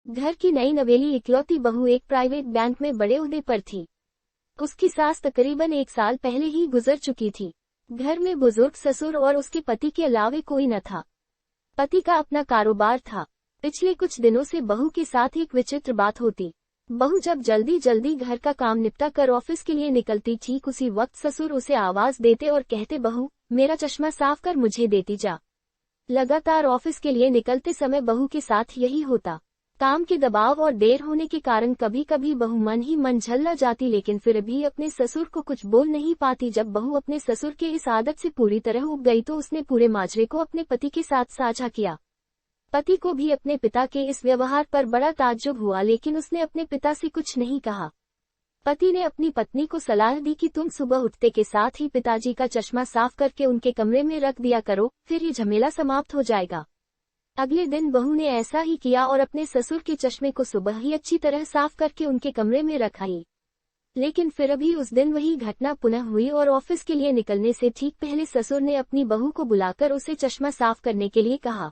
घर की नई नवेली इकलौती बहू एक प्राइवेट बैंक में बड़े ओहदे पर थी। उसकी सास तकरीबन 1 साल पहले ही गुजर चुकी थी। घर में बुजुर्ग ससुर और उसके पति के अलावे कोई न था। पति का अपना कारोबार था। पिछले कुछ दिनों से बहू के साथ एक विचित्र बात होती। बहू जब जल्दी जल्दी घर का काम निपटा कर ऑफिस के लिए निकलती, ठीक उसी वक्त ससुर उसे आवाज देते और कहते, बहू मेरा चश्मा साफ कर मुझे देती जा। लगातार ऑफिस के लिए निकलते समय बहू के साथ यही होता। काम के दबाव और देर होने के कारण कभी कभी बहू मन ही मन झल्ला जाती, लेकिन फिर भी अपने ससुर को कुछ बोल नहीं पाती। जब बहू अपने ससुर के इस आदत से पूरी तरह उब गई तो उसने पूरे माजरे को अपने पति के साथ साझा किया। पति को भी अपने पिता के इस व्यवहार पर बड़ा ताज्जुब हुआ, लेकिन उसने अपने पिता से कुछ नहीं कहा। पति ने अपनी पत्नी को सलाह दी कि तुम सुबह उठते के साथ ही पिताजी का चश्मा साफ करके उनके कमरे में रख दिया करो, फिर ये झमेला समाप्त हो जाएगा। अगले दिन बहू ने ऐसा ही किया और अपने ससुर के चश्मे को सुबह ही अच्छी तरह साफ करके उनके कमरे में रखाई। लेकिन फिर अभी उस दिन वही घटना पुनः हुई और ऑफिस के लिए निकलने से ठीक पहले ससुर ने अपनी बहू को बुलाकर उसे चश्मा साफ करने के लिए कहा।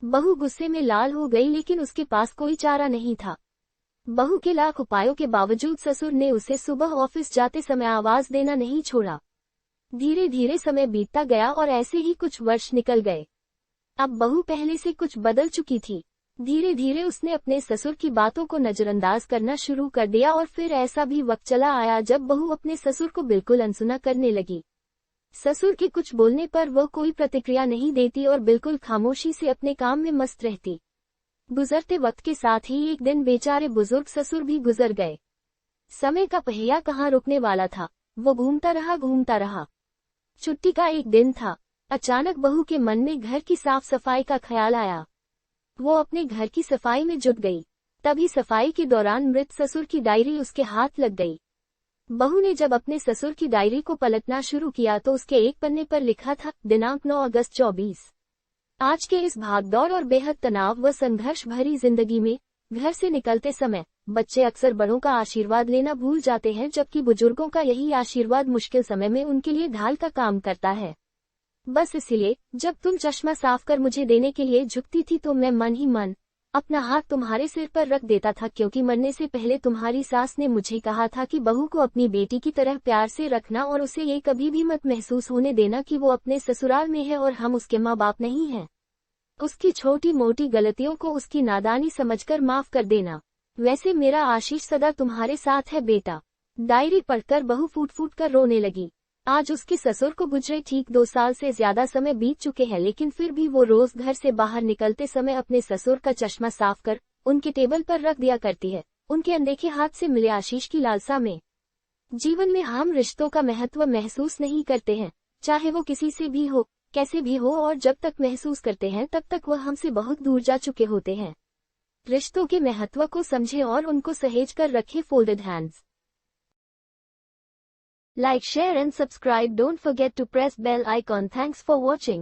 बहू गुस्से में लाल हो गई, लेकिन उसके पास कोई चारा नहीं था। बहू के लाख उपायों के बावजूद ससुर ने उसे सुबह ऑफिस जाते समय आवाज देना नहीं छोड़ा। धीरे धीरे समय बीतता गया और ऐसे ही कुछ वर्ष निकल गए। अब बहू पहले से कुछ बदल चुकी थी। धीरे धीरे उसने अपने ससुर की बातों को नजरअंदाज करना शुरू कर दिया और फिर ऐसा भी वक्त चला आया जब बहू अपने ससुर को बिल्कुल अनसुना करने लगी। ससुर के कुछ बोलने पर वह कोई प्रतिक्रिया नहीं देती और बिल्कुल खामोशी से अपने काम में मस्त रहती। गुजरते वक्त के साथ ही एक दिन बेचारे बुजुर्ग ससुर भी गुजर गए। समय का पहिया कहाँ रुकने वाला था, वो घूमता रहा। छुट्टी का एक दिन था। अचानक बहू के मन में घर की साफ सफाई का ख्याल आया। वो अपने घर की सफाई में जुट गई। तभी सफाई के दौरान मृत ससुर की डायरी उसके हाथ लग गई। बहू ने जब अपने ससुर की डायरी को पलटना शुरू किया तो उसके एक पन्ने पर लिखा था, दिनांक 9 अगस्त 24। आज के इस भागदौड़ और बेहद तनाव व संघर्ष भरी जिंदगी में घर से निकलते समय बच्चे अक्सर बड़ों का आशीर्वाद लेना भूल जाते हैं, जबकि बुजुर्गों का यही आशीर्वाद मुश्किल समय में उनके लिए ढाल का काम करता है। बस इसलिए जब तुम चश्मा साफ कर मुझे देने के लिए झुकती थी तो मैं मन ही मन अपना हाथ तुम्हारे सिर पर रख देता था, क्योंकि मरने से पहले तुम्हारी सास ने मुझे कहा था कि बहू को अपनी बेटी की तरह प्यार से रखना और उसे ये कभी भी मत महसूस होने देना कि वो अपने ससुराल में है और हम उसके माँ बाप नहीं हैं। उसकी छोटी मोटी गलतियों को उसकी नादानी समझकर माफ कर देना। वैसे मेरा आशीष सदा तुम्हारे साथ है बेटा। डायरी पढ़कर बहू फूट फूट कर रोने लगी। आज उसके ससुर को गुजरे ठीक 2 साल से ज्यादा समय बीत चुके हैं, लेकिन फिर भी वो रोज घर से बाहर निकलते समय अपने ससुर का चश्मा साफ कर उनके टेबल पर रख दिया करती है, उनके अनदेखे हाथ से मिले आशीष की लालसा में। जीवन में हम रिश्तों का महत्व महसूस नहीं करते हैं, चाहे वो किसी से भी हो, कैसे भी हो, और जब तक महसूस करते हैं तब तक वह हमसे बहुत दूर जा चुके होते हैं। रिश्तों के महत्व को समझें और उनको सहेज कर रखें folded hands. Like, share and subscribe. Don't forget to press bell icon. Thanks for watching.